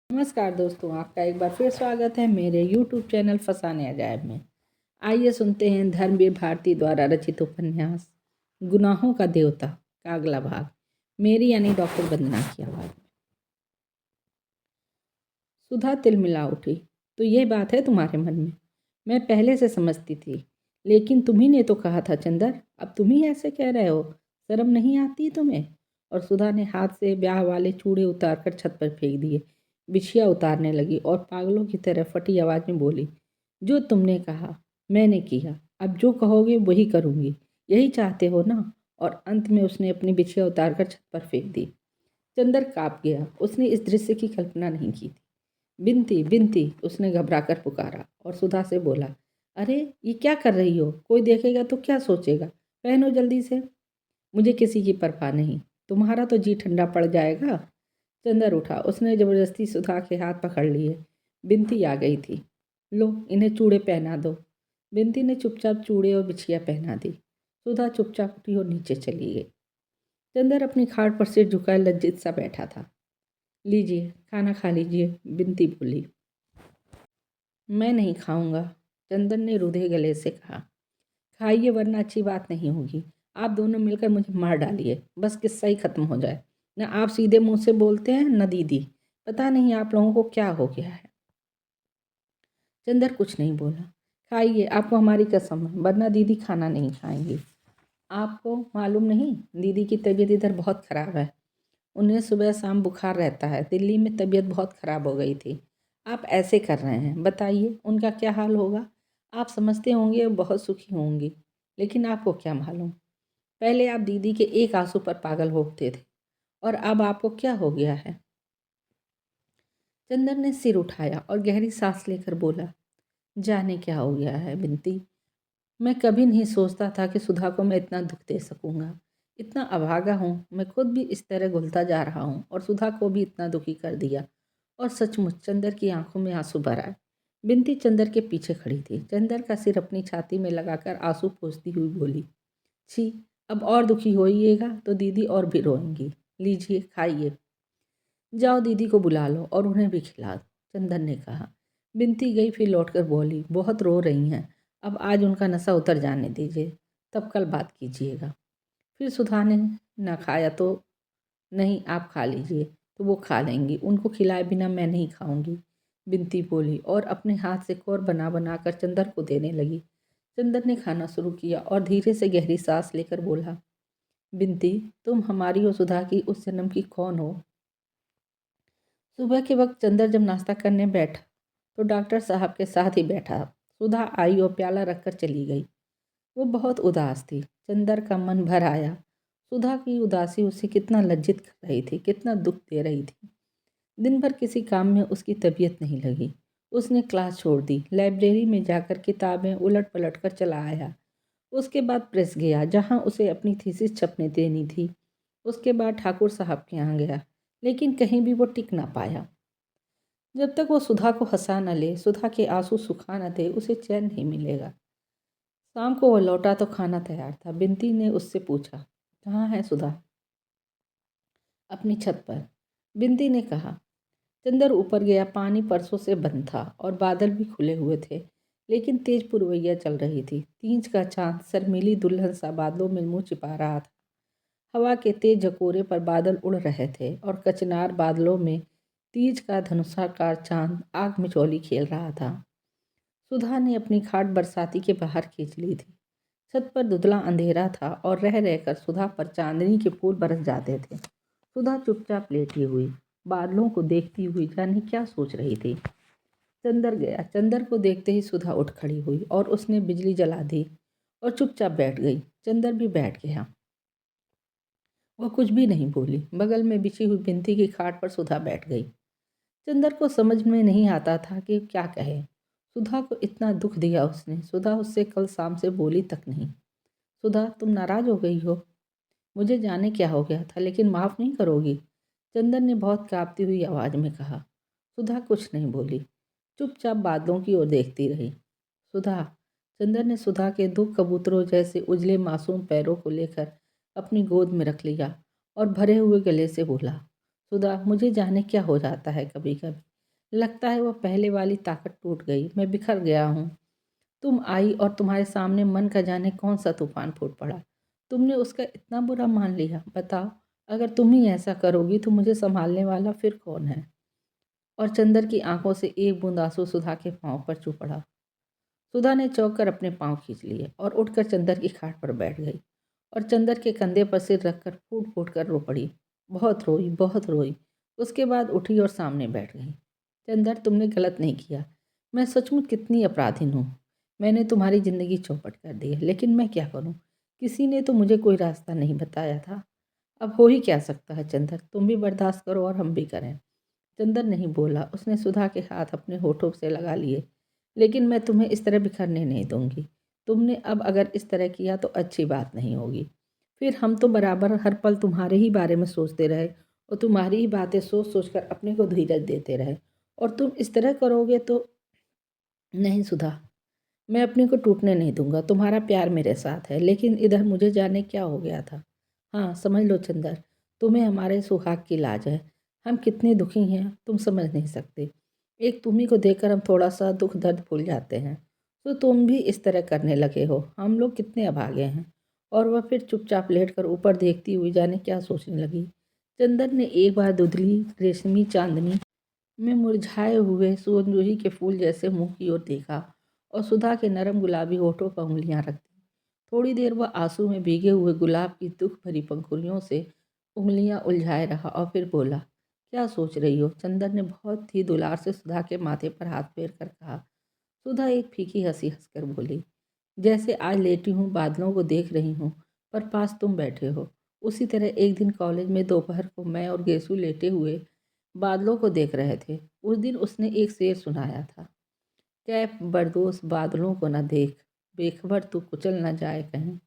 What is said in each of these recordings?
नमस्कार दोस्तों, आपका एक बार फिर स्वागत है मेरे YouTube चैनल फसाने अजायब में। आइए सुनते हैं धर्मवीर भारती द्वारा रचित उपन्यास गुनाहों का देवता का अगला भाग, मेरी यानी डॉक्टर वंदना की आवाज़ में। सुधा तिलमिला उठी। तो ये बात है तुम्हारे मन में? मैं पहले से समझती थी, लेकिन तुम्ही ने तो कहा था चंदर, अब तुम ही ऐसे कह रहे हो। शर्म नहीं आती तुम्हें? और सुधा ने हाथ से ब्याह वाले चूड़े उतार कर छत पर फेंक दिए। बिछिया उतारने लगी और पागलों की तरह फटी आवाज़ में बोली, जो तुमने कहा मैंने किया, अब जो कहोगे वही करूँगी, यही चाहते हो ना? और अंत में उसने अपनी बिछिया उतार कर छत पर फेंक दी। चंदर काँप गया। उसने इस दृश्य की कल्पना नहीं की थी। बिनती बिनती, उसने घबराकर पुकारा और सुधा से बोला, अरे ये क्या कर रही हो? कोई देखेगा तो क्या सोचेगा? पहनो जल्दी से। मुझे किसी की परवाह नहीं, तुम्हारा तो जी ठंडा पड़ जाएगा। चंदर उठा। उसने जबरदस्ती सुधा के हाथ पकड़ लिए। बिनती आ गई थी। लो इन्हें चूड़े पहना दो। बिनती ने चुपचाप चूड़े और बिछिया पहना दी। सुधा चुपचाप उठी और नीचे चली गई। चंदर अपनी खाट पर सिर झुकाए लज्जित सा बैठा था। लीजिए खाना खा लीजिए, बिनती बोली। मैं नहीं खाऊंगा, चंदन ने रुधे गले से कहा। खाइए वरना अच्छी बात नहीं होगी। आप दोनों मिलकर मुझे मार डालिए, बस किस्सा ही खत्म हो जाए। न आप सीधे मुंह से बोलते हैं न दीदी। पता नहीं आप लोगों को क्या हो गया है। चंदर कुछ नहीं बोला। खाइए, आपको हमारी कसम है, वरना दीदी खाना नहीं खाएंगी। आपको मालूम नहीं, दीदी की तबीयत इधर बहुत ख़राब है। उन्हें सुबह शाम बुखार रहता है। दिल्ली में तबीयत बहुत ख़राब हो गई थी। आप ऐसे कर रहे हैं, बताइए उनका क्या हाल होगा? आप समझते होंगे वो बहुत सुखी होंगी, लेकिन आपको क्या मालूम। पहले आप दीदी के एक आंसू पर पागल होते थे, और अब आपको क्या हो गया है? चंदन ने सिर उठाया और गहरी सांस लेकर बोला, जाने क्या हो गया है बिनती। मैं कभी नहीं सोचता था कि सुधा को मैं इतना दुख दे सकूंगा। इतना अभागा हूँ, मैं खुद भी इस तरह घुलता जा रहा हूँ और सुधा को भी इतना दुखी कर दिया। और सचमुच चंदर की आंखों में आंसू भर आए। बिनती चंदर के पीछे खड़ी थी। चंदर का सिर अपनी छाती में लगाकर आंसू पोंछती हुई बोली, छी, अब और दुखी होइएगा तो दीदी और भी रोएंगी। लीजिए खाइए। जाओ दीदी को बुला लो और उन्हें भी खिला दो, चंदन ने कहा। बिनती गई, फिर लौटकर बोली, बहुत रो रही हैं, अब आज उनका नशा उतर जाने दीजिए, तब कल बात कीजिएगा। फिर सुधा ने, ना खाया तो नहीं, आप खा लीजिए। तो वो खा लेंगी, उनको खिलाए बिना मैं नहीं खाऊंगी, बिनती बोली और अपने हाथ से कौर बना बना कर चंदर को देने लगी। चंदर ने खाना शुरू किया और धीरे से गहरी सांस लेकर बोला, बिनती, तुम हमारी और सुधा की उस जन्म की कौन हो? सुबह के वक्त चंदर जब नाश्ता करने बैठा तो डॉक्टर साहब के साथ ही बैठा। सुधा आई और प्याला रखकर चली गई। वो बहुत उदास थी। चंदर का मन भर आया। सुधा की उदासी उसे कितना लज्जित कर रही थी, कितना दुख दे रही थी। दिन भर किसी काम में उसकी तबीयत नहीं लगी। उसने क्लास छोड़ दी, लाइब्रेरी में जाकर किताबें उलट पलट कर चला आया। उसके बाद प्रेस गया, जहाँ उसे अपनी थीसिस छपने देनी थी। उसके बाद ठाकुर साहब के यहाँ गया, लेकिन कहीं भी वो टिक ना पाया। जब तक वो सुधा को हंसा न ले, सुधा के आंसू सुखा न दे, उसे चैन नहीं मिलेगा। शाम को वो लौटा तो खाना तैयार था। बिनती ने उससे पूछा, कहाँ है सुधा? अपनी छत पर, बिनती ने कहा। चंदर ऊपर गया। पानी परसों से बंद था और बादल भी खुले हुए थे, लेकिन तेज पुरवैया चल रही थी। तीज का चांद शर्मीली दुल्हन सा बादलों में मुंह छिपा रहा था। हवा के तेज झकोरे पर बादल उड़ रहे थे और कचनार बादलों में तीज का धनुषाकार चांद आग मिचौली खेल रहा था। सुधा ने अपनी खाट बरसाती के बाहर खींच ली थी। छत पर धुंधला अंधेरा था और रह रहकर सुधा पर चांदनी के फूल बरस जाते थे। सुधा चुपचाप लेटी हुई बादलों को देखती हुई जाने क्या सोच रही थी। चंदर गया। चंदर को देखते ही सुधा उठ खड़ी हुई और उसने बिजली जला दी और चुपचाप बैठ गई। चंदर भी बैठ गया। वह कुछ भी नहीं बोली। बगल में बिछी हुई बिनती की खाट पर सुधा बैठ गई। चंदर को समझ में नहीं आता था कि क्या कहे। सुधा को इतना दुख दिया उसने। सुधा उससे कल शाम से बोली तक नहीं। सुधा, तुम नाराज हो गई हो? मुझे जाने क्या हो गया था, लेकिन माफ़ नहीं करोगी? चंदन ने बहुत कांपती हुई आवाज़ में कहा। सुधा कुछ नहीं बोली, चुपचाप बादलों की ओर देखती रही। सुधा, चंदन ने सुधा के दो कबूतरों जैसे उजले मासूम पैरों को लेकर अपनी गोद में रख लिया और भरे हुए गले से बोला, सुधा, मुझे जाने क्या हो जाता है कभी कभी। लगता है वह पहले वाली ताकत टूट गई। मैं बिखर गया हूँ। तुम आई और तुम्हारे सामने मन का जाने कौन सा तूफान फूट पड़ा। तुमने उसका इतना बुरा मान लिया। बताओ, अगर तुम ही ऐसा करोगी तो मुझे संभालने वाला फिर कौन है? और चंदर की आंखों से एक बूंद आंसू सुधा के पांव पर चू पड़ा। सुधा ने चौंक कर अपने पांव खींच लिए और उठकर चंदर की खाट पर बैठ गई और चंदर के कंधे पर सिर रखकर फूट फूट कर रो पड़ी। बहुत रोई, बहुत रोई। उसके बाद उठी और सामने बैठ गई। चंदर, तुमने गलत नहीं किया। मैं सचमुच कितनी अपराधीन हूँ। मैंने तुम्हारी ज़िंदगी चौपट कर दी है, लेकिन मैं क्या करूँ? किसी ने तो मुझे कोई रास्ता नहीं बताया था। अब हो ही क्या सकता है चंदर, तुम भी बर्दाश्त करो और हम भी करें। चंदर नहीं बोला। उसने सुधा के हाथ अपने होठों से लगा लिए। लेकिन मैं तुम्हें इस तरह बिखरने नहीं दूंगी। तुमने अब अगर इस तरह किया तो अच्छी बात नहीं होगी। फिर हम तो बराबर हर पल तुम्हारे ही बारे में सोचते रहे और तुम्हारी ही बातें सोच सोच कर अपने को धीरज देते रहे। और तुम इस तरह करोगे तो नहीं सुधा, मैं अपने को टूटने नहीं दूंगा। तुम्हारा प्यार मेरे साथ है, लेकिन इधर मुझे जाने क्या हो गया था। हाँ, समझ लो चंदर, तुम्हें हमारे सुहाग की लाज है। हम कितने दुखी हैं तुम समझ नहीं सकते। एक तुम्ही को देखकर हम थोड़ा सा दुख दर्द भूल जाते हैं, तो तुम भी इस तरह करने लगे हो। हम लोग कितने अभागे हैं। और वह फिर चुपचाप लेटकर ऊपर देखती हुई जाने क्या सोचने लगी। चंदर ने एक बार धुंधली रेशमी चांदनी में मुरझाए हुए सूरजमुखी के फूल जैसे मुंह की ओर देखा और सुधा के नरम गुलाबी होठों पर उंगलियां रख दी। थोड़ी देर वह आंसू में भीगे हुए गुलाब की दुख भरी पंखुड़ियों से उंगलियां उलझाए रहा और फिर बोला, क्या सोच रही हो? चंदर ने बहुत ही दुलार से सुधा के माथे पर हाथ फेर कर कहा। सुधा एक फीकी हंसी हंसकर बोली, जैसे आज लेटी हूँ बादलों को देख रही हूँ, पर पास तुम बैठे हो। उसी तरह एक दिन कॉलेज में दोपहर को मैं और गेसु लेटे हुए बादलों को देख रहे थे। उस दिन उसने एक शेर सुनाया था, कैफ बरदोस बादलों को न देख, बेखबर तू कुचल न जाए कहीं।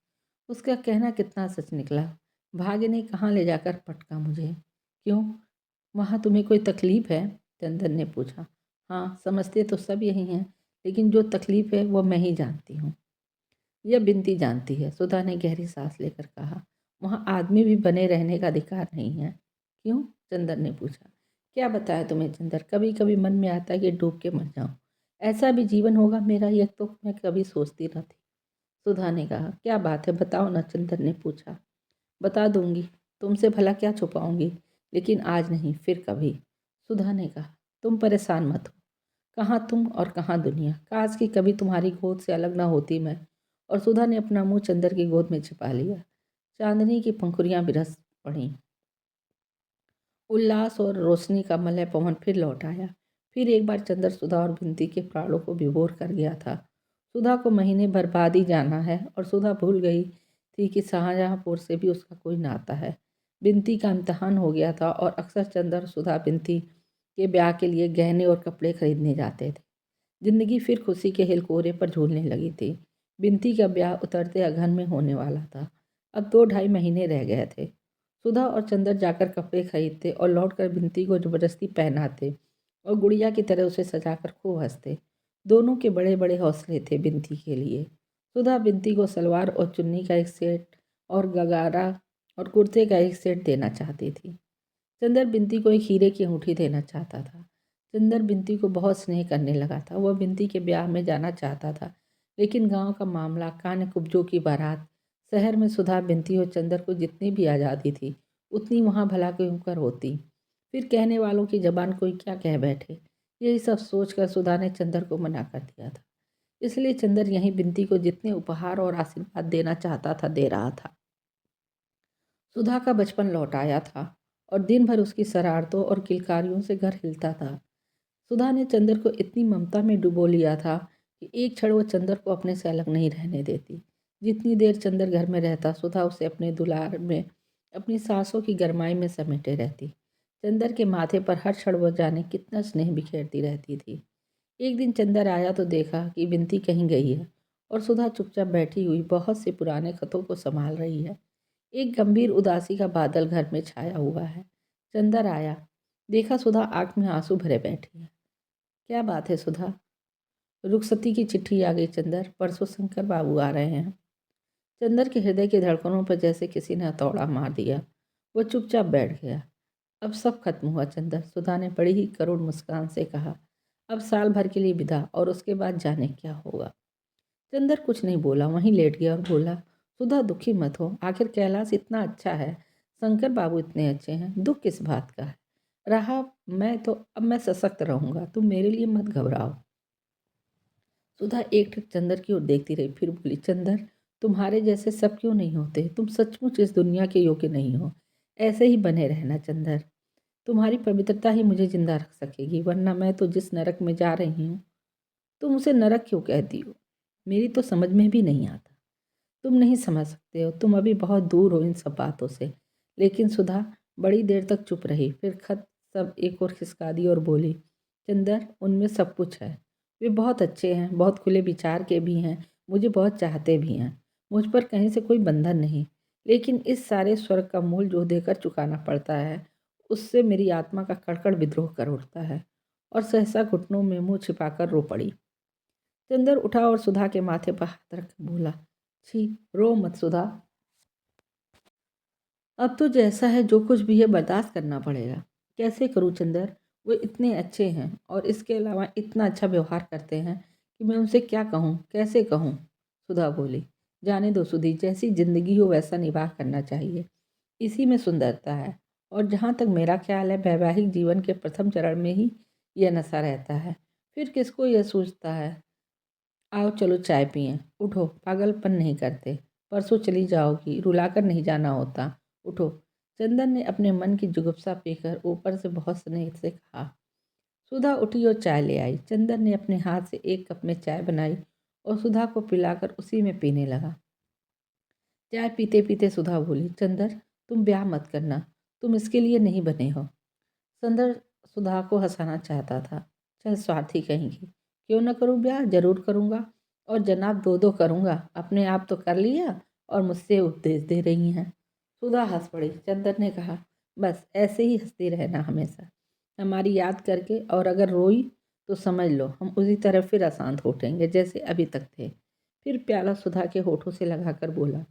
उसका कहना कितना सच निकला। भाग्य ने कहाँ ले जाकर पटका मुझे। क्यों, वहाँ तुम्हें कोई तकलीफ है? चंदन ने पूछा। हाँ, समझते तो सब यही हैं, लेकिन जो तकलीफ है वो मैं ही जानती हूँ। यह बिनती जानती है। सुधा ने गहरी सांस लेकर कहा। वहाँ आदमी भी बने रहने का अधिकार नहीं है। क्यों? चंदर ने पूछा। क्या बताया तुम्हें चंदर, कभी कभी मन में आता है कि डूब के मर जाऊं। ऐसा भी जीवन होगा मेरा, यह तो मैं कभी सोचती न थी। सुधा ने कहा। क्या बात है, बताओ ना, चंदर ने पूछा। बता दूंगी, तुमसे भला क्या छुपाऊंगी, लेकिन आज नहीं, फिर कभी। सुधा ने कहा। तुम परेशान मत हो। कहाँ तुम और कहाँ दुनिया। काश कि कभी तुम्हारी गोद से अलग ना होती मैं। और सुधा ने अपना मुंह चंदर की गोद में छिपा लिया। चांदनी की पंखुड़ियां बिरस पड़ी। उल्लास और रोशनी का मलय पवन फिर लौट आया। फिर एक बार चंदर सुधा और बिनती के प्राणों को विभोर कर गया था। सुधा को महीने बर्बाद ही जाना है और सुधा भूल गई थी कि शाहजहाँपुर से भी उसका कोई नाता है। बिनती का इम्तहान हो गया था और अक्सर चंदर सुधा बिनती के ब्याह के लिए गहने और कपड़े खरीदने जाते थे। जिंदगी फिर खुशी के हिलकोरे पर झूलने लगी थी। बिनती का ब्याह उतरते अगहन में होने वाला था। अब 2 ढाई महीने रह गए थे। सुधा और चंदर जाकर कपड़े खरीदते और लौटकर बिनती को जबरदस्ती पहनाते और गुड़िया की तरह उसे सजाकर खूब हंसते। दोनों के बड़े बड़े हौसले थे बिनती के लिए। सुधा बिनती को सलवार और चुन्नी का एक सेट और गगारा और कुर्ते का एक सेट देना चाहती थी। चंदर बिनती को एक हीरे की अंगूठी देना चाहता था। चंदर बिनती को बहुत स्नेह करने लगा था। वह बिनती के ब्याह में जाना चाहता था, लेकिन गांव का मामला, कान कुब्जों की बारात, शहर में सुधा, बिनती और चंदर को जितनी भी आज़ादी थी उतनी वहाँ भला क्यों कर होती। फिर कहने वालों की जबान कोई क्या कह बैठे, यही सब सोचकर सुधा ने चंदर को मना कर दिया था। इसलिए चंदर यहीं बिनती को जितने उपहार और आशीर्वाद देना चाहता था दे रहा था। सुधा का बचपन लौट आया था और दिन भर उसकी शरारतों और किलकारियों से घर हिलता था। सुधा ने चंदर को इतनी ममता में डुबो लिया था कि एक क्षण वो चंदर को अपने से अलग नहीं रहने देती। जितनी देर चंदर घर में रहता, सुधा उसे अपने दुलार में, अपनी सांसों की गरमाई में समेटे रहती। चंदर के माथे पर हर क्षण वो जाने कितना स्नेह बिखेरती रहती थी। एक दिन चंदर आया तो देखा कि बिनती कहीं गई है और सुधा चुपचाप बैठी हुई बहुत से पुराने खतों को संभाल रही है। एक गंभीर उदासी का बादल घर में छाया हुआ है। चंदर आया, देखा सुधा आंख में आंसू भरे बैठी है। क्या बात है सुधा? रुखसती की चिट्ठी आ गई चंदर, परसों शंकर बाबू आ रहे हैं। चंदर के हृदय की धड़कनों पर जैसे किसी ने हथौड़ा मार दिया। वो चुपचाप बैठ गया। अब सब खत्म हुआ चंदर, सुधा ने बड़ी ही करुण मुस्कान से कहा। अब साल भर के लिए विदा, और उसके बाद जाने क्या होगा। चंदर कुछ नहीं बोला, वहीं लेट गया और बोला, सुधा दुखी मत हो, आखिर कैलाश इतना अच्छा है, शंकर बाबू इतने अच्छे हैं, दुख किस बात का है। रहा मैं तो अब मैं सशक्त रहूंगा, तुम मेरे लिए मत घबराओ। सुधा एकटक चंदर की ओर देखती रही, फिर बोली, चंदर तुम्हारे जैसे सब क्यों नहीं होते, तुम सचमुच इस दुनिया के योग्य नहीं हो। ऐसे ही बने रहना चंदर, तुम्हारी पवित्रता ही मुझे जिंदा रख सकेगी, वरना मैं तो जिस नरक में जा रही हूँ, तुम उसे नरक क्यों कहती हो, मेरी तो समझ में भी नहीं आता। तुम नहीं समझ सकते हो, तुम अभी बहुत दूर हो इन सब बातों से। लेकिन सुधा बड़ी देर तक चुप रही, फिर खत सब एक और खिसका दी और बोली, चंदर उनमें सब कुछ है, वे बहुत अच्छे हैं, बहुत खुले विचार के भी हैं, मुझे बहुत चाहते भी हैं, मुझ पर कहीं से कोई बंधन नहीं। लेकिन इस सारे स्वर्ग का मूल जो देकर चुकाना पड़ता है, उससे मेरी आत्मा का कड़कड़ विद्रोह कर उठता है। और सहसा घुटनों में मुंह छिपाकर रो पड़ी। चंदर उठा और सुधा के माथे पर हाथ रख बोला, छी, रो मत सुधा, अब तो जैसा है जो कुछ भी है बर्दाश्त करना पड़ेगा। कैसे करूँ चंदर, वो इतने अच्छे हैं और इसके अलावा इतना अच्छा व्यवहार करते हैं कि मैं उनसे क्या कहूँ, कैसे कहूँ। सुधा बोली, जाने दो सुधी, जैसी जिंदगी हो वैसा निवाह करना चाहिए, इसी में सुंदरता है। और जहाँ तक मेरा ख्याल है, वैवाहिक जीवन के प्रथम चरण में ही यह नशा रहता है, फिर किसको यह सूझता है। आओ चलो चाय पिएं, उठो, पागलपन नहीं करते, परसों चली जाओगी, रुलाकर नहीं जाना होता, उठो। चंदन ने अपने मन की जुगुप्सा पीकर ऊपर से बहुत स्नेह से कहा। सुधा उठी और चाय ले आई। चंदन ने अपने हाथ से एक कप में चाय बनाई और सुधा को पिलाकर उसी में पीने लगा। चाय पीते पीते सुधा बोली, चंदर तुम ब्याह मत करना, तुम इसके लिए नहीं बने हो। चंदर सुधा को हंसाना चाहता था। चल स्वार्थी कहेंगी, क्यों न करूं ब्याह, जरूर करूंगा, और जनाब दो दो करूंगा, अपने आप तो कर लिया और मुझसे उपदेश दे रही हैं। सुधा हंस पड़ी। चंदर ने कहा, बस ऐसे ही हंसती रहना हमेशा, हमारी याद करके, और अगर रोई तो समझ लो हम उसी तरह फिर अशांत उठेंगे जैसे अभी तक थे। फिर प्याला सुधा के होठों से लगाकर बोला,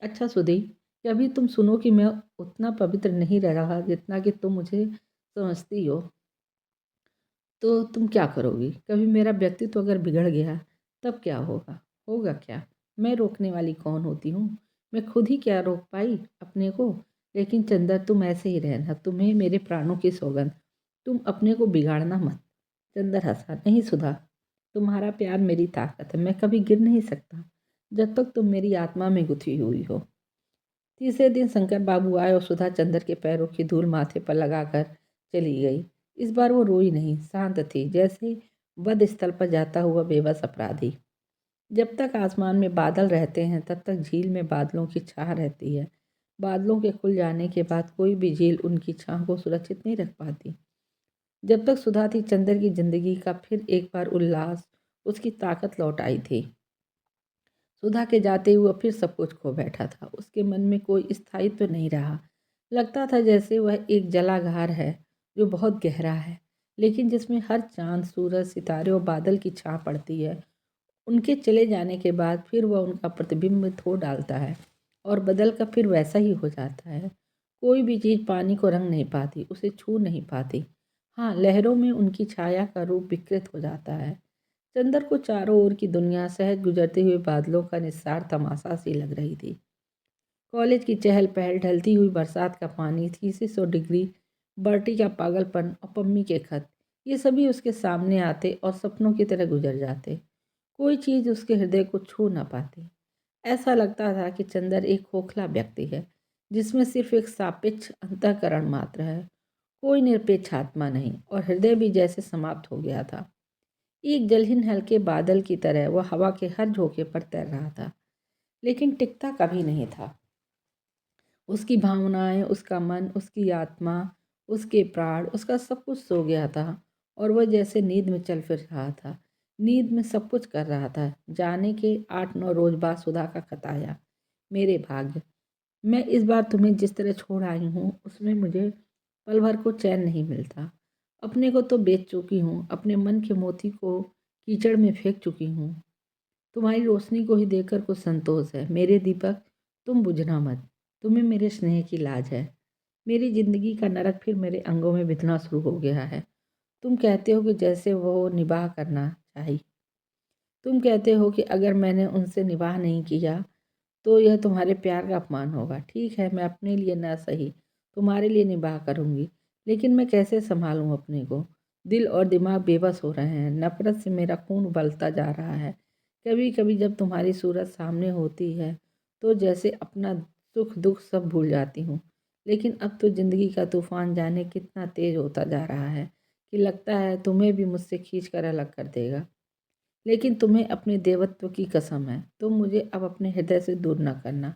अच्छा सुधी, कभी तुम सुनो कि मैं उतना पवित्र नहीं रहा जितना कि तुम मुझे समझती हो, तो तुम क्या करोगी। कभी मेरा व्यक्तित्व अगर बिगड़ गया तब क्या होगा। होगा क्या, मैं रोकने वाली कौन होती हूँ, मैं खुद ही क्या रोक पाई अपने को। लेकिन चंदर तुम ऐसे ही रहना, तुम्हें मेरे प्राणों की सौगंध, तुम अपने को बिगाड़ना मत। चंदर हंसा, नहीं सुधा, तुम्हारा प्यार मेरी ताकत है, मैं कभी गिर नहीं सकता जब तक तुम मेरी आत्मा में गुथी हुई हो। तीसरे दिन शंकर बाबू आए और सुधा चंदर के पैरों की धूल माथे पर लगाकर चली गई। इस बार वो रोई नहीं, शांत थी, जैसे वध स्थल पर जाता हुआ बेबस अपराधी। जब तक आसमान में बादल रहते हैं तब तक झील में बादलों की छाह रहती है। बादलों के खुल जाने के बाद कोई भी झील उनकी छाह को सुरक्षित नहीं रख पाती। जब तक सुधा थी, चंदर की जिंदगी का फिर एक बार उल्लास, उसकी ताकत लौट आई थी। सुधा के जाते हुए फिर सब कुछ खो बैठा था, उसके मन में कोई स्थायित्व नहीं रहा। लगता था जैसे वह एक जलागार है जो बहुत गहरा है, लेकिन जिसमें हर चांद, सूरज, सितारे और बादल की छां पड़ती है। उनके चले जाने के बाद फिर वह उनका प्रतिबिंब धो डालता है और बदल कर फिर वैसा ही हो जाता है। कोई भी चीज़ पानी को रंग नहीं पाती, उसे छू नहीं पाती। हाँ, लहरों में उनकी छाया का रूप विकृत हो जाता है। चंदर को चारों ओर की दुनिया सहज गुजरते हुए बादलों का निस्सार तमाशा सी लग रही थी। कॉलेज की चहल पहल, ढलती हुई बरसात का पानी, थीसिस और डिग्री, बर्टी का पागलपन और पम्मी के खत, ये सभी उसके सामने आते और सपनों की तरह गुजर जाते। कोई चीज़ उसके हृदय को छू न पाती। ऐसा लगता था कि चंदर एक खोखला व्यक्ति है जिसमें सिर्फ एक सापेक्ष अंतःकरण मात्र है, कोई निरपेक्ष आत्मा नहीं, और हृदय भी जैसे समाप्त हो गया था। एक जलहीन हल्के बादल की तरह वह हवा के हर झोंके पर तैर रहा था, लेकिन टिकता कभी नहीं था। उसकी भावनाएं, उसका मन, उसकी आत्मा, उसके प्राण, उसका सब कुछ सो गया था और वह जैसे नींद में चल फिर रहा था, नींद में सब कुछ कर रहा था। जाने के 8-9 रोज बाद सुधा का खत आया। मेरे भाग्य, मैं इस बार तुम्हें जिस तरह छोड़ आई हूँ उसमें मुझे पल भर को चैन नहीं मिलता। अपने को तो बेच चुकी हूँ, अपने मन के मोती को कीचड़ में फेंक चुकी हूँ। तुम्हारी रोशनी को ही देखकर कुछ संतोष है। मेरे दीपक, तुम बुझना मत, तुम्हें मेरे स्नेह की लाज है। मेरी ज़िंदगी का नरक फिर मेरे अंगों में बितना शुरू हो गया है। तुम कहते हो कि जैसे वो निबाह करना चाहिए। तुम कहते हो कि अगर मैंने उनसे निबाह नहीं किया तो यह तुम्हारे प्यार का अपमान होगा। ठीक है, मैं अपने लिए ना सही तुम्हारे लिए निबाह करूँगी, लेकिन मैं कैसे संभालूँ अपने को? दिल और दिमाग बेबस हो रहे हैं। नफ़रत से मेरा खून उबलता जा रहा है। कभी कभी जब तुम्हारी सूरत सामने होती है तो जैसे अपना सुख दुख सब भूल जाती हूँ। लेकिन अब तो ज़िंदगी का तूफान जाने कितना तेज होता जा रहा है कि लगता है तुम्हें भी मुझसे खींच कर अलग कर देगा। लेकिन तुम्हें अपने देवत्व की कसम है, तुम मुझे अब अपने हृदय से दूर न करना।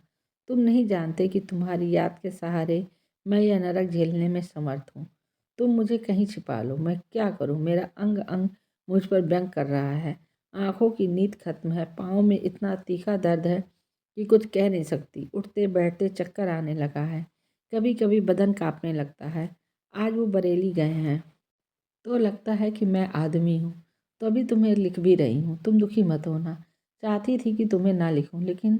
तुम नहीं जानते कि तुम्हारी याद के सहारे मैं यह नरक झेलने में समर्थ हूँ। तुम मुझे कहीं छिपा लो, मैं क्या करूँ? मेरा अंग अंग मुझ पर व्यंग कर रहा है। आंखों की नींद खत्म है, पाँव में इतना तीखा दर्द है कि कुछ कह नहीं सकती। उठते बैठते चक्कर आने लगा है, कभी कभी बदन कांपने लगता है। आज वो बरेली गए हैं तो लगता है कि मैं आदमी हूँ। तो अभी तुम्हें लिख भी रही हूँ, तुम दुखी मत होना। चाहती थी कि तुम्हें ना लिखूँ, लेकिन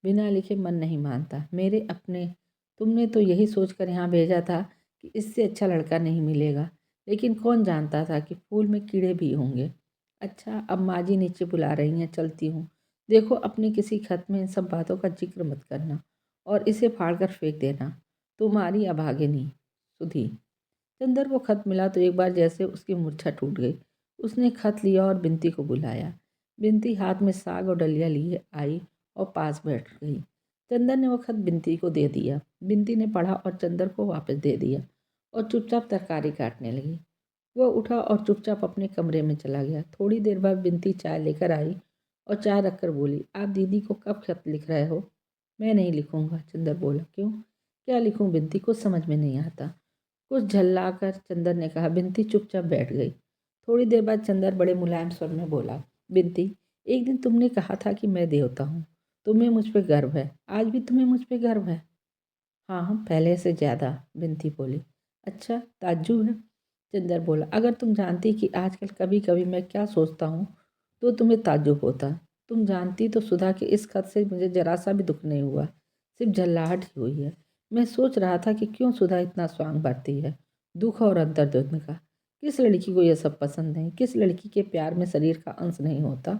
बिना लिखे मन नहीं मानता। मेरे अपने, तुमने तो यही सोच कर यहाँ भेजा था कि इससे अच्छा लड़का नहीं मिलेगा, लेकिन कौन जानता था कि फूल में कीड़े भी होंगे। अच्छा, अब माँ जी नीचे बुला रही हैं, चलती हूँ। देखो, अपने किसी खत में इन सब बातों का जिक्र मत करना और इसे फाड़ कर फेंक देना। तुम्हारी अभागिनी, सुधी। चंदर को खत मिला तो एक बार जैसे उसकी मूर्छा टूट गई। उसने खत लिया और बिनती को बुलाया। बिनती हाथ में साग और डलिया लिए आई और पास बैठ गई। चंदर ने वो खत बिनती को दे दिया। बिनती ने पढ़ा और चंदर को वापस दे दिया और चुपचाप तरकारी काटने लगी। वह उठा और चुपचाप अपने कमरे में चला गया। थोड़ी देर बाद बिनती चाय लेकर आई और चाय रखकर बोली, आप दीदी को कब खत लिख रहे हो? मैं नहीं लिखूंगा, चंदर बोला। क्यों? क्या लिखूं? बिनती को समझ में नहीं आता। कुछ झल्लाकर चंदर ने कहा। बिनती चुपचाप बैठ गई। थोड़ी देर बाद चंदर बड़े मुलायम स्वर में बोला, बिनती, एक दिन तुमने कहा था कि मैं देवता हूँ, तुम्हें मुझ पे गर्व है। आज भी तुम्हें मुझ पे गर्व है? हाँ हाँ, पहले से ज़्यादा, बिनती बोली। अच्छा, ताज्जुब है, चंदर बोला। अगर तुम जानती कि आजकल कभी कभी मैं क्या सोचता हूँ तो तुम्हें ताज्जुब होता। तुम जानती तो सुधा के इस खत से मुझे जरा सा भी दुख नहीं हुआ, सिर्फ झल्लाहट ही हुई है। मैं सोच रहा था कि क्यों सुधा इतना स्वांग भरती है, दुख और अंतर्द्वंद का। किस लड़की को यह सब पसंद नहीं? किस लड़की के प्यार में शरीर का अंश नहीं होता?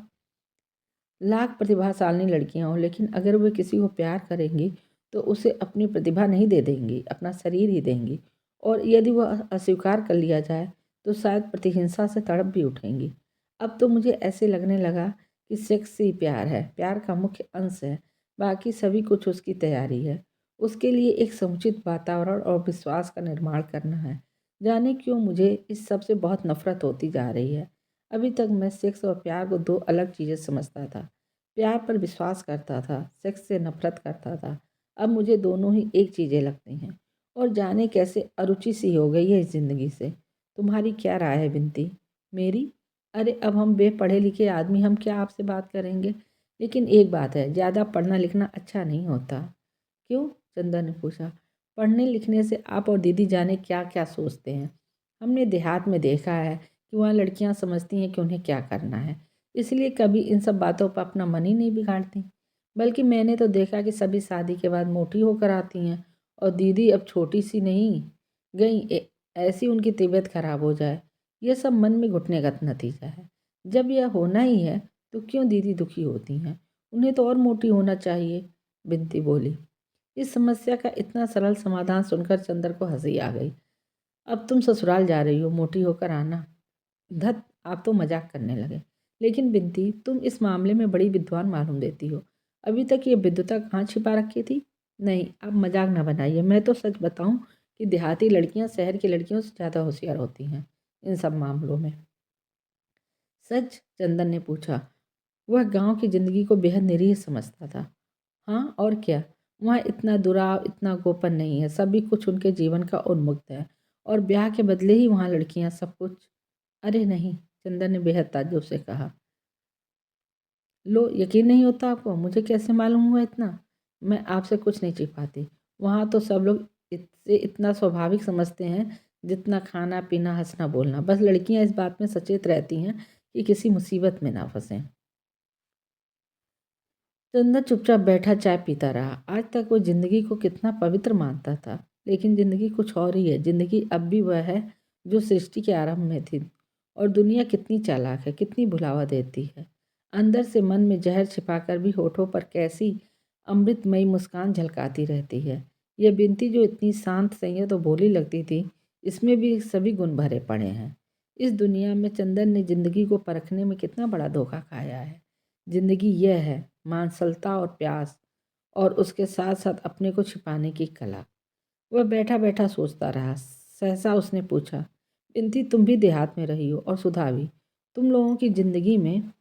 लाख प्रतिभाशाली लड़कियां हों, लेकिन अगर वे किसी को प्यार करेंगी तो उसे अपनी प्रतिभा नहीं दे देंगी, अपना शरीर ही देंगी। और यदि वह अस्वीकार कर लिया जाए तो शायद प्रतिहिंसा से तड़प भी उठेंगी। अब तो मुझे ऐसे लगने लगा कि सेक्स ही प्यार है, प्यार का मुख्य अंश है, बाकी सभी कुछ उसकी तैयारी है। उसके लिए एक समुचित वातावरण और विश्वास का निर्माण करना है। जाने क्यों मुझे इस सब से बहुत नफरत होती जा रही है। अभी तक मैं सेक्स और प्यार को दो अलग चीज़ें समझता था। प्यार पर विश्वास करता था, सेक्स से नफरत करता था। अब मुझे दोनों ही एक चीज़ें लगती हैं और जाने कैसे अरुचि सी हो गई है इस ज़िंदगी से। तुम्हारी क्या राय है बिनती? मेरी? अरे, अब हम बेपढ़े लिखे आदमी, हम क्या आपसे बात करेंगे? लेकिन एक बात है, ज़्यादा पढ़ना लिखना अच्छा नहीं होता। क्यों? चंदन ने पूछा। पढ़ने लिखने से आप और दीदी जाने क्या क्या सोचते हैं। हमने देहात में देखा है कि वहाँ लड़कियाँ समझती हैं कि उन्हें क्या करना है, इसलिए कभी इन सब बातों पर अपना मन ही नहीं बिगाड़ती। बल्कि मैंने तो देखा कि सभी शादी के बाद मोटी होकर आती हैं और दीदी अब छोटी सी नहीं गई, ऐसी उनकी तबीयत खराब हो जाए। यह सब मन में घुटने का नतीजा है। जब यह होना ही है तो क्यों दीदी दुखी होती हैं? उन्हें तो और मोटी होना चाहिए, बिनती बोली। इस समस्या का इतना सरल समाधान सुनकर चंदर को हंसी आ गई। अब तुम ससुराल जा रही हो, मोटी होकर आना। धत, आप तो मजाक करने लगे। लेकिन बिनती, तुम इस मामले में बड़ी विद्वान मालूम देती हो। अभी तक ये विद्वता कहाँ छिपा रखी थी? नहीं, आप मजाक ना बनाइए। मैं तो सच बताऊं कि देहाती लड़कियां शहर की लड़कियों से ज़्यादा होशियार होती हैं इन सब मामलों में। सच? चंदन ने पूछा। वह गांव की जिंदगी को बेहद निरीह समझता था। हाँ, और क्या। वहाँ इतना दुराव, इतना गोपन नहीं है। सभी कुछ उनके जीवन का उन्मुक्त है और ब्याह के बदले ही वहाँ लड़कियाँ सब कुछ। अरे नहीं, चंदन ने बेहद ताज्जुब से कहा। लो, यकीन नहीं होता आपको? मुझे कैसे मालूम हुआ इतना? मैं आपसे कुछ नहीं छिपाती। वहाँ तो सब लोग इससे इतना स्वाभाविक समझते हैं जितना खाना पीना हंसना बोलना। बस लड़कियाँ इस बात में सचेत रहती हैं कि किसी मुसीबत में ना फंसें। चंदन चुपचाप बैठा चाय पीता रहा। आज तक वो जिंदगी को कितना पवित्र मानता था, लेकिन ज़िंदगी कुछ और ही है। ज़िंदगी अब भी वह है जो सृष्टि के आरंभ में थी। और दुनिया कितनी चालाक है, कितनी भुलावा देती है। अंदर से मन में जहर छिपाकर भी होठों पर कैसी अमृतमयी मुस्कान झलकाती रहती है। यह बिनती जो इतनी शांत, संयत और भोली लगती थी, इसमें भी सभी गुण भरे पड़े हैं। इस दुनिया में चंदन ने जिंदगी को परखने में कितना बड़ा धोखा खाया है। जिंदगी यह है मांसलता और प्यास, और उसके साथ साथ अपने को छिपाने की कला। वह बैठा बैठा सोचता रहा। सहसा उसने पूछा, बिनती, तुम भी देहात में रही हो और सुधा भी, तुम लोगों की जिंदगी में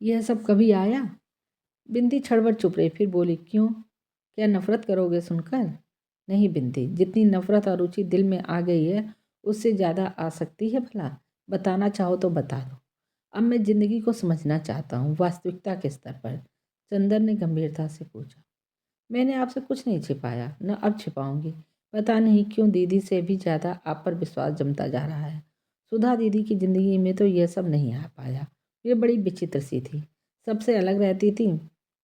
यह सब कभी आया? बिंदी क्षणभर चुप रही, फिर बोली, क्यों, क्या नफरत करोगे सुनकर? नहीं बिंदी, जितनी नफरत और रुचि दिल में आ गई है उससे ज़्यादा आ सकती है भला? बताना चाहो तो बता दो। अब मैं जिंदगी को समझना चाहता हूँ, वास्तविकता के स्तर पर। चंदन ने गंभीरता से पूछा। मैंने आपसे कुछ नहीं छिपाया, न अब छिपाऊंगी। पता नहीं क्यों दीदी से भी ज़्यादा आप पर विश्वास जमता जा रहा है। सुधा दीदी की ज़िंदगी में तो यह सब नहीं आ पाया। ये बड़ी विचित्र सी थी, सबसे अलग रहती थी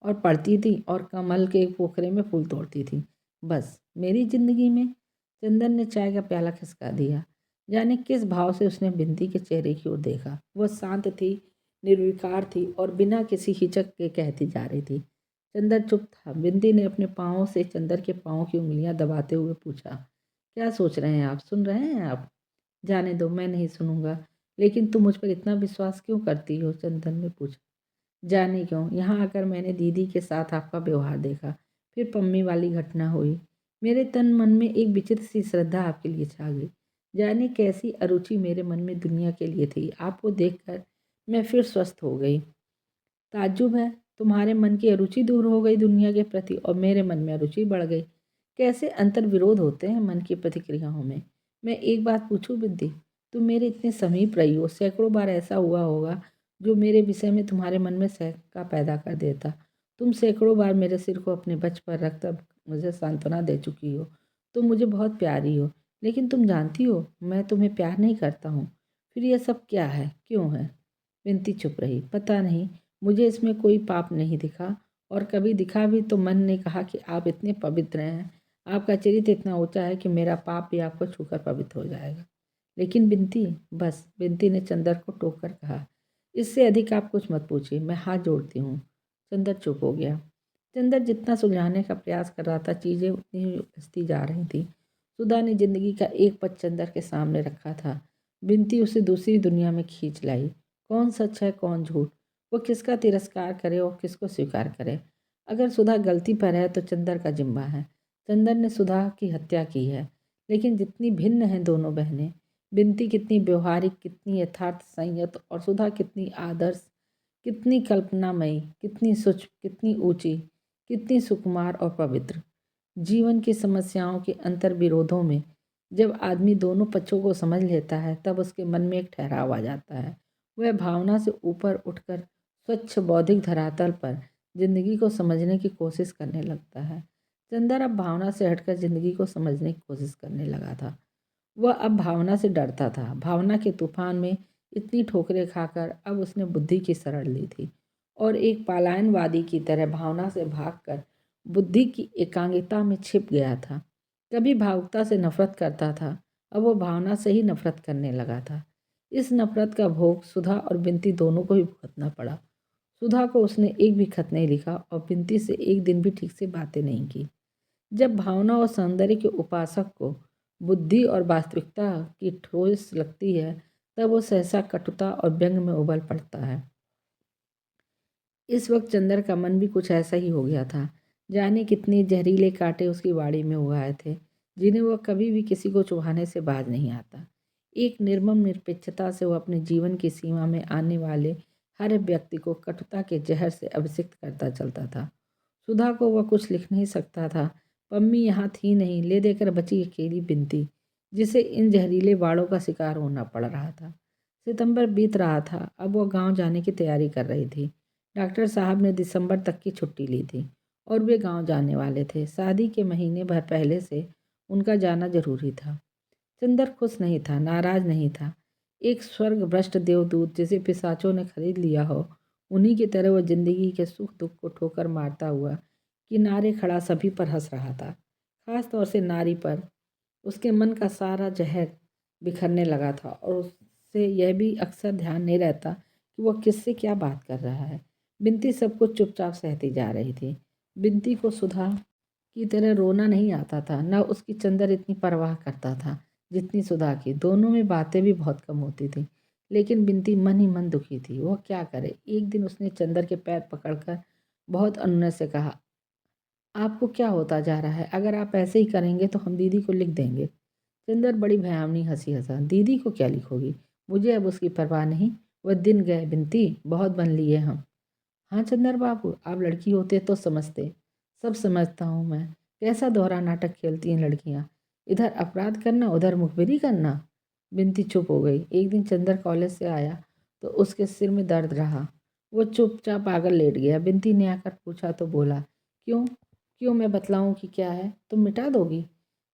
और पढ़ती थी और कमल के पोखरे में फूल तोड़ती थी। बस मेरी ज़िंदगी में। चंदन ने चाय का प्याला खिसका दिया। जाने किस भाव से उसने बिंदी के चेहरे की ओर देखा। वह शांत थी, निर्विकार थी और बिना किसी हिचक के कहती जा रही थी। चंदर चुप था। बिंदी ने अपने पाँवों से चंदर के पाँव की उंगलियां दबाते हुए पूछा, क्या सोच रहे हैं आप? सुन रहे हैं आप? जाने दो, मैं नहीं सुनूंगा। लेकिन तुम मुझ पर इतना विश्वास क्यों करती हो? चंदन ने पूछा। जाने क्यों, यहाँ आकर मैंने दीदी के साथ आपका व्यवहार देखा, फिर पम्मी वाली घटना हुई। मेरे तन मन में एक विचित्र सी श्रद्धा आपके लिए छा गई। जाने कैसी अरुचि मेरे मन में दुनिया के लिए थी। आपको देखकर मैं फिर स्वस्थ हो गई। ताज्जुब है, तुम्हारे मन की अरुचि दूर हो गई दुनिया के प्रति और मेरे मन में अरुचि बढ़ गई। कैसे अंतर विरोध होते हैं मन की प्रतिक्रियाओं में। मैं एक बात पूछूं बिंदी, तुम मेरे इतने समीप रही हो, सैकड़ों बार ऐसा हुआ होगा जो मेरे विषय में तुम्हारे मन में शंका पैदा कर देता। तुम सैकड़ों बार मेरे सिर को अपने बच पर रखकर मुझे सांत्वना दे चुकी हो। तुम मुझे बहुत प्यारी हो, लेकिन तुम जानती हो मैं तुम्हें प्यार नहीं करता हूँ। फिर यह सब क्या है, क्यों है? बिनती चुप रही। पता नहीं, मुझे इसमें कोई पाप नहीं दिखा, और कभी दिखा भी तो मन ने कहा कि आप इतने पवित्र हैं, आपका चरित्र इतना ऊंचा है कि मेरा पाप भी आपको छूकर पवित्र हो जाएगा। लेकिन बिनती, बस, बिनती ने चंदर को टोक कर कहा, इससे अधिक आप कुछ मत पूछिए, मैं हाथ जोड़ती हूँ। चंदर चुप हो गया। चंदर जितना सुलझाने का प्रयास कर रहा था, चीज़ें उतनी ही उलझती जा रही थी। सुधा ने जिंदगी का एक पद चंदर के सामने रखा था। बिनती उसे दूसरी दुनिया में खींच लाई। कौन सच है, कौन झूठ, वो किसका तिरस्कार करे और किसको स्वीकार करे। अगर सुधा गलती पर है तो चंदर का जिम्मा है। चंदर ने सुधा की हत्या की है। लेकिन जितनी भिन्न हैं दोनों बहनें, बिनती कितनी व्यवहारिक, कितनी यथार्थ संयत, और सुधा कितनी आदर्श, कितनी कल्पनामयी, कितनी सूक्ष्म, कितनी ऊंची, कितनी सुकुमार और पवित्र। जीवन की समस्याओं के अंतर विरोधों में जब आदमी दोनों पक्षों को समझ लेता है, तब उसके मन में एक ठहराव आ जाता है। वह भावना से ऊपर उठकर स्वच्छ बौद्धिक धरातल पर जिंदगी को समझने की कोशिश करने लगता है। चंदर अब भावना से हटकर जिंदगी को समझने की कोशिश करने लगा था। वह अब भावना से डरता था। भावना के तूफान में इतनी ठोकरें खाकर अब उसने बुद्धि की शरण ली थी और एक पलायनवादी की तरह भावना से भागकर बुद्धि की एकांगिता में छिप गया था। कभी भावुकता से नफरत करता था, अब वो भावना से ही नफरत करने लगा था। इस नफरत का भोग सुधा और बिनती दोनों को ही भुगतना पड़ा। सुधा को उसने एक भी खत नहीं लिखा और बिनती से एक दिन भी ठीक से बातें नहीं की। जब भावना और सौंदर्य के उपासक को बुद्धि और वास्तविकता की ठोस लगती है, तब वो सहसा कटुता और व्यंग में उबल पड़ता है। इस वक्त चंदर का मन भी कुछ ऐसा ही हो गया था। जाने कितने जहरीले कांटे उसकी वाड़ी में उगाए थे, जिन्हें वह कभी भी किसी को चुभाने से बाज नहीं आता। एक निर्मम निरपेक्षता से वह अपने जीवन की सीमा में आने वाले हर व्यक्ति को कटुता के जहर से अभिषिक्त करता चलता था। सुधा को वह कुछ लिख नहीं सकता था। पम्मी यहाँ थी नहीं, ले देकर बची अकेली बिनती, जिसे इन जहरीले बाड़ों का शिकार होना पड़ रहा था। सितंबर बीत रहा था। अब वह गांव जाने की तैयारी कर रही थी। डॉक्टर साहब ने दिसंबर तक की छुट्टी ली थी और वे गांव जाने वाले थे। शादी के महीने भर पहले से उनका जाना जरूरी था। चंदर खुश नहीं था, नाराज नहीं था। एक स्वर्ग भ्रष्ट देवदूत जिसे पिशाचों ने खरीद लिया हो, उन्हीं की तरह वह जिंदगी के सुख दुख को ठोकर मारता हुआ किनारे खड़ा सभी पर हंस रहा था। खास तौर से नारी पर उसके मन का सारा जहर बिखरने लगा था और उससे यह भी अक्सर ध्यान नहीं रहता कि वह किससे क्या बात कर रहा है। बिनती सब कुछ चुपचाप सहती जा रही थी। बिनती को सुधा की तरह रोना नहीं आता था, न उसकी चंदर इतनी परवाह करता था जितनी सुधा की। दोनों में बातें भी बहुत कम होती थी, लेकिन बिनती मन ही मन दुखी थी। वह क्या करे। एक दिन उसने चंदर के पैर पकड़कर बहुत अनुनय से कहा, आपको क्या होता जा रहा है? अगर आप ऐसे ही करेंगे तो हम दीदी को लिख देंगे। चंदर बड़ी भयावनी हंसी हंसा। दीदी को क्या लिखोगी? मुझे अब उसकी परवाह नहीं। वह दिन गए बिनती, बहुत बन लिए हम। हाँ चंदर बाबू, आप लड़की होते तो समझते। सब समझता हूँ मैं। कैसा दोहरा नाटक खेलती हैं लड़कियाँ, इधर अपराध करना उधर मुखबिरी करना। बिनती चुप हो गई। एक दिन चंदर कॉलेज से आया तो उसके सिर में दर्द रहा। वो चुपचाप पागल लेट गया। बिनती ने आकर पूछा तो बोला, क्यों? क्यों मैं बतलाऊं कि क्या है? तुम मिटा दोगी?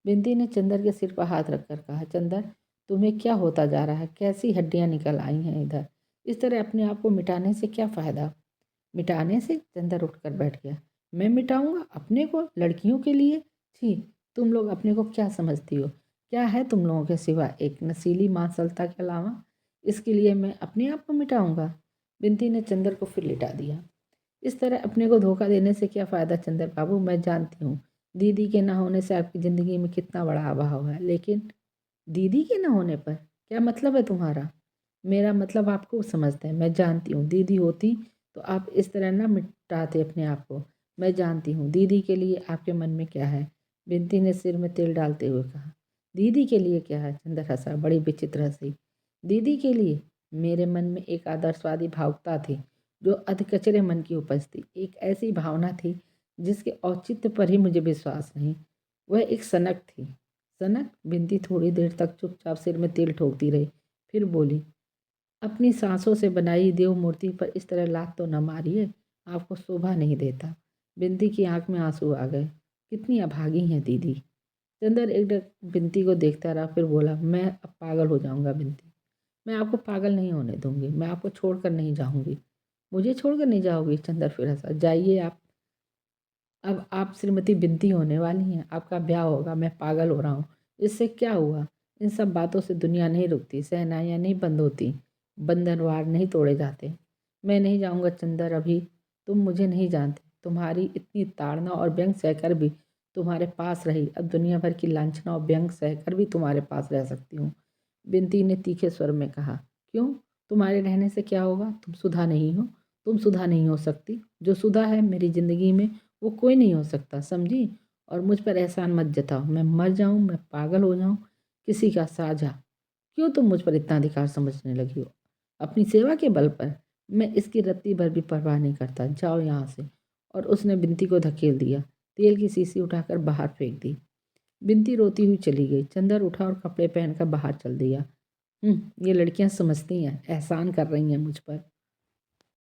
बिनती ने चंदर के सिर पर हाथ रखकर कहा, चंदर तुम्हें क्या होता जा रहा है? कैसी हड्डियां निकल आई हैं इधर? इस तरह अपने आप को मिटाने से क्या फ़ायदा? मिटाने से? चंदर उठकर बैठ गया। मैं मिटाऊंगा अपने को लड़कियों के लिए? छी, तुम लोग अपने को क्या समझती हो? क्या है तुम लोगों के सिवा एक नसीली मांसलता के अलावा? इसके लिए मैं अपने आप को मिटाऊंगा? बिनती ने चंदर को फिर लिटा दिया। इस तरह अपने को धोखा देने से क्या फ़ायदा चंदर बाबू? मैं जानती हूँ दीदी के ना होने से आपकी ज़िंदगी में कितना बड़ा अभाव है, लेकिन दीदी के ना होने पर क्या मतलब है तुम्हारा? मेरा मतलब आपको समझते हैं। मैं जानती हूँ दीदी होती तो आप इस तरह ना मिटाते अपने आप को। मैं जानती हूँ दीदी के लिए आपके मन में क्या है। बिनती ने सिर में तेल डालते हुए कहा, दीदी के लिए क्या है? चंदर हंसा, बड़ी विचित्र हंसी। दीदी के लिए मेरे मन में एक आदर्शवादी भावुकता थी जो अधकचरे मन की उपज थी। एक ऐसी भावना थी जिसके औचित्य पर ही मुझे विश्वास नहीं। वह एक सनक थी। सनक? बिनती थोड़ी देर तक चुपचाप सिर में तेल ठोकती रही, फिर बोली, अपनी सांसों से बनाई देव मूर्ति पर इस तरह लात तो न मारिए, आपको शोभा नहीं देता। बिनती की आंख में आंसू आ गए। कितनी अभागी हैं दीदी। चंदर एक बिनती को देखता रहा, फिर बोला, मैं अब पागल हो जाऊंगा बिनती। मैं आपको पागल नहीं होने दूंगी। मैं आपको छोड़कर नहीं जाऊंगी। मुझे छोड़कर नहीं जाओगी? चंदर फिर हंसा। जाइए आप। अब आप श्रीमती बिनती होने वाली हैं, आपका ब्याह होगा। मैं पागल हो रहा हूँ, इससे क्या हुआ? इन सब बातों से दुनिया नहीं रुकती, शहनाइयाँ नहीं बंद होती, बंधनवार नहीं तोड़े जाते। मैं नहीं जाऊँगा चंदर अभी। तुम मुझे नहीं जानते। तुम्हारी इतनी ताड़ना और व्यंग सहकर भी तुम्हारे पास रही, अब दुनिया भर की लांछना और व्यंग सहकर भी तुम्हारे पास रह सकती हूँ। बिनती ने तीखे स्वर में कहा, क्यों? तुम्हारे रहने से क्या होगा? तुम सुधा नहीं हो। तुम सुधा नहीं हो सकती। जो सुधा है मेरी ज़िंदगी में वो कोई नहीं हो सकता, समझी? और मुझ पर एहसान मत जताओ। मैं मर जाऊं, मैं पागल हो जाऊं, किसी का साझा। क्यों तुम मुझ पर इतना अधिकार समझने लगी हो? अपनी सेवा के बल पर? मैं इसकी रत्ती भर भी परवाह नहीं करता। जाओ यहाँ से। और उसने बिनती को धकेल दिया। तेल की शीशी उठाकर बाहर फेंक दी। बिनती रोती हुई चली गई। चंदर उठा और कपड़े पहनकर बाहर चल दिया। ये लड़कियां समझती हैं, एहसान कर रही हैं मुझ पर।